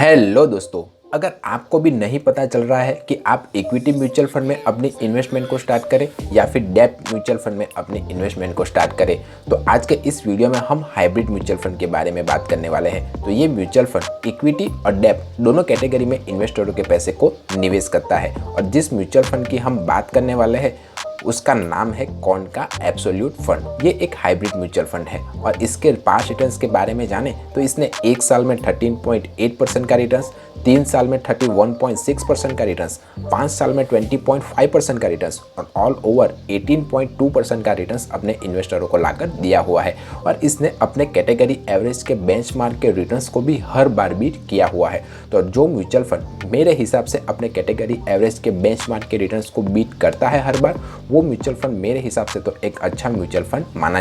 Hello दोस्तों, अगर आपको भी नहीं पता चल रहा है कि आप इक्विटी म्यूचुअल फंड में अपनी इन्वेस्टमेंट को स्टार्ट करें या फिर डेब्ट म्यूचुअल फंड में अपनी इन्वेस्टमेंट को स्टार्ट करें, तो आज के इस वीडियो में हम हाइब्रिड म्यूचुअल फंड के बारे में बात करने वाले हैं। तो ये म्यूचुअल फंड इक्विटी और डेब्ट दोनों कैटेगरी में इन्वेस्टरों के पैसे को निवेश करता है और जिस म्यूचुअल फंड की हम बात करने वाले हैं उसका नाम है कौन का एब्सोल्यूट फंड। ये एक हाइब्रिड म्यूचुअल फंड है और इसके 5 रिटर्न्स के बारे में जाने तो इसने 1 साल में 13.8% का रिटर्न्स, 3 साल में 31.6% का रिटर्न्स, 5 साल में 20.5% का रिटर्न्स और ऑल ओवर 18.2% का रिटर्न्स अपने इन्वेस्टरों को लाकर दिया हुआ है। और इसने अपने कैटेगरी एवरेज के बेंचमार्क के रिटर्न्स को भी हर बार बीट किया हुआ है। तो जो म्यूचुअल फंड मेरे हिसाब से अपने कैटेगरी एवरेज के बेंचमार्क के रिटर्न्स को बीट करता है हर बार, वो म्यूचुअल फंड मेरे हिसाब से तो एक अच्छा म्यूचुअल फंड माना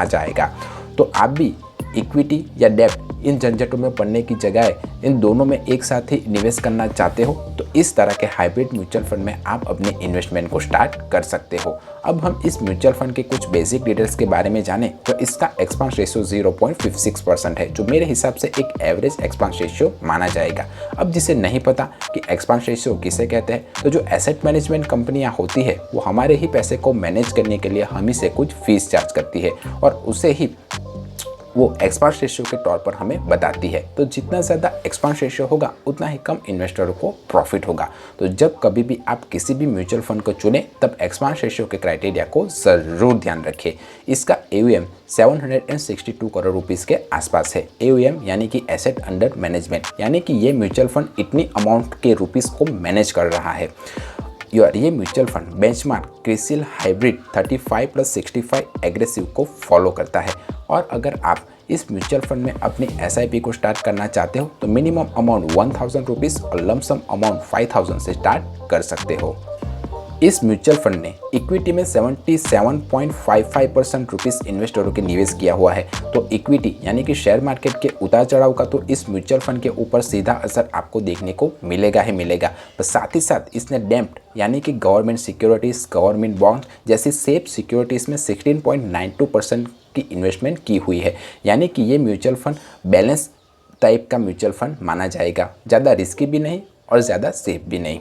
जाएगा। तो आप भी इक्विटी या डेब्ट इन झंझटों में पड़ने की जगह इन दोनों में एक साथ ही निवेश करना चाहते हो तो इस तरह के हाइब्रिड म्यूचुअल फंड में आप अपने इन्वेस्टमेंट को स्टार्ट कर सकते हो। अब हम इस म्यूचुअल फंड के कुछ बेसिक डिटेल्स के बारे में जानें तो इसका एक्सपेंस रेशियो 0.56% है, जो मेरे हिसाब से एक एवरेज एक्सपेंस रेशियो माना जाएगा। अब जिसे नहीं पता कि एक्सपेंस रेशियो किसे कहते हैं, तो जो एसेट मैनेजमेंट कंपनियां होती है वो हमारे ही पैसे को मैनेज करने के लिए हम ही से कुछ फीस चार्ज करती है और उसे ही वो एक्सपेंस रेशियो के तौर पर हमें बताती है। तो जितना ज़्यादा एक्सपेंस रेशियो होगा उतना ही कम इन्वेस्टरों को प्रॉफिट होगा। तो जब कभी भी आप किसी भी म्यूचुअल फंड को चुनें तब एक्सपेंस रेशियो के क्राइटेरिया को ज़रूर ध्यान रखें। इसका AUM 762 करोड़ रुपीज़ के आसपास है। AUM यानी कि एसेट अंडर मैनेजमेंट, यानी कि ये म्यूचुअल फंड इतनी अमाउंट के रुपीज़ को मैनेज कर रहा है। ये mutual fund benchmark CRISIL hybrid 35+65 aggressive को फॉलो करता है। और अगर आप इस म्यूचुअल फंड में अपनी SIP को स्टार्ट करना चाहते हो तो मिनिमम अमाउंट 1000 रुपीज़ और लमसम अमाउंट 5000 से स्टार्ट कर सकते हो। इस म्यूचुअल फंड ने इक्विटी में 77.55% रुपीज़ इन्वेस्टरों के निवेश किया हुआ है। तो इक्विटी यानी कि शेयर मार्केट के उतार चढ़ाव का तो इस म्यूचुअल फंड के ऊपर सीधा असर आपको देखने को मिलेगा ही मिलेगा। पर साथ ही साथ इसने डेब्ट यानी कि गवर्नमेंट सिक्योरिटीज़, गवर्नमेंट बॉन्ड जैसी सेफ सिक्योरिटीज़ में 16.92% की इन्वेस्टमेंट की हुई है। यानी कि ये म्यूचुअल फंड बैलेंस टाइप का म्यूचुअल फंड माना जाएगा, ज़्यादा रिस्की भी नहीं और ज़्यादा सेफ भी नहीं।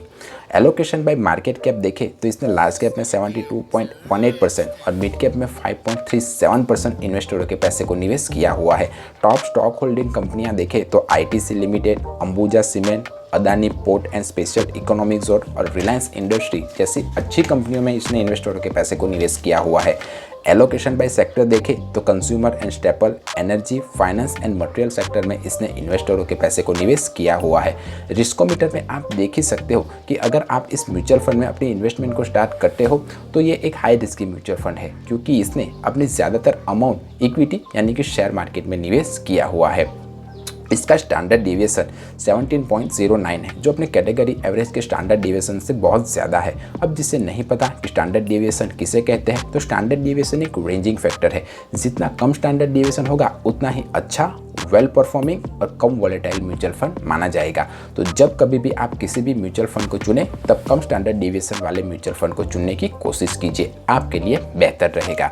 एलोकेशन बाय मार्केट कैप देखें तो इसने लार्ज कैप में 72.18% और मिड कैप में 5.37% इन्वेस्टरों के पैसे को निवेश किया हुआ है। टॉप स्टॉक होल्डिंग कंपनियां देखें तो ITC limited, Ambuja cement, Adani port and special economic zone और रिलायंस इंडस्ट्री जैसी अच्छी कंपनियों में इसने इन्वेस्टरों के पैसे को निवेश किया हुआ है। एलोकेशन बाय सेक्टर देखें तो consumer and staple, energy, finance and material sector में इसने इन्वेस्टरों के पैसे को निवेश किया हुआ है। रिस्कोमीटर में आप देख ही सकते हो कि अगर आप इस म्यूचुअल फंड में अपनी इन्वेस्टमेंट को स्टार्ट करते हो तो ये एक हाई रिस्की म्यूचुअल फंड है, क्योंकि इसने अपनी ज़्यादातर अमाउंट इक्विटी यानी कि शेयर मार्केट में निवेश किया हुआ है। इसका स्टैंडर्ड डिविएशन 17.09 है, जो अपने कैटेगरी एवरेज के स्टैंडर्ड डिविएशन से बहुत ज़्यादा है। अब जिसे नहीं पता कि स्टैंडर्ड डिविएशन किसे कहते हैं, तो स्टैंडर्ड डिविएशन एक रेंजिंग फैक्टर है। जितना कम स्टैंडर्ड डिविएशन होगा उतना ही अच्छा, वेल परफॉर्मिंग और कम वॉलेटाइल म्यूचुअल फंड माना जाएगा। तो जब कभी भी आप किसी भी म्यूचुअल फंड को चुनें तब कम स्टैंडर्ड डिविएशन वाले म्यूचुअल फंड को चुनने की कोशिश कीजिए, आपके लिए बेहतर रहेगा।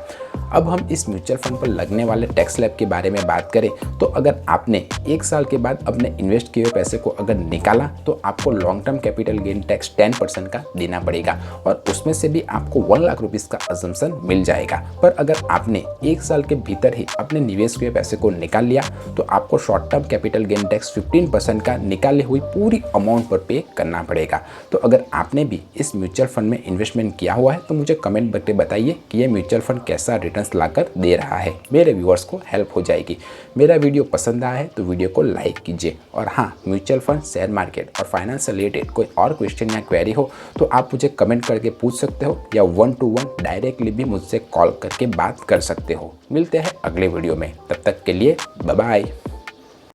अब हम इस म्यूचुअल फंड पर लगने वाले टैक्स स्लैब के बारे में बात करें तो अगर आपने 1 साल के बाद अपने इन्वेस्ट किए हुए पैसे को अगर निकाला तो आपको long term capital gain tax 10% का देना पड़ेगा और उसमें से भी आपको 1 लाख रुपीज़ का अजम्पशन मिल जाएगा। पर अगर आपने 1 साल के भीतर ही अपने निवेश किए पैसे को निकाल लिया तो आपको short term capital gain tax 15% का निकाली हुई पूरी अमाउंट पर पे करना पड़ेगा। तो अगर आपने भी इस म्यूचुअल फंड में इन्वेस्टमेंट किया हुआ है तो मुझे कमेंट करके बताइए कि ये म्यूचुअल फंड कैसा रिटर्न लाकर दे रहा है। मेरे व्यूअर्स को हेल्प हो जाएगी। मेरा वीडियो पसंद आया है तो वीडियो को लाइक कीजिए और हाँ, म्यूचुअल फंड, शेयर मार्केट और फाइनेंस से रिलेटेड कोई और क्वेश्चन या क्वेरी हो तो आप मुझे कमेंट करके पूछ सकते हो या 1-to-1 डायरेक्टली भी मुझसे कॉल करके बात कर सकते हो। मिलते हैं अगले वीडियो में, तब तक के लिए बाय बाय।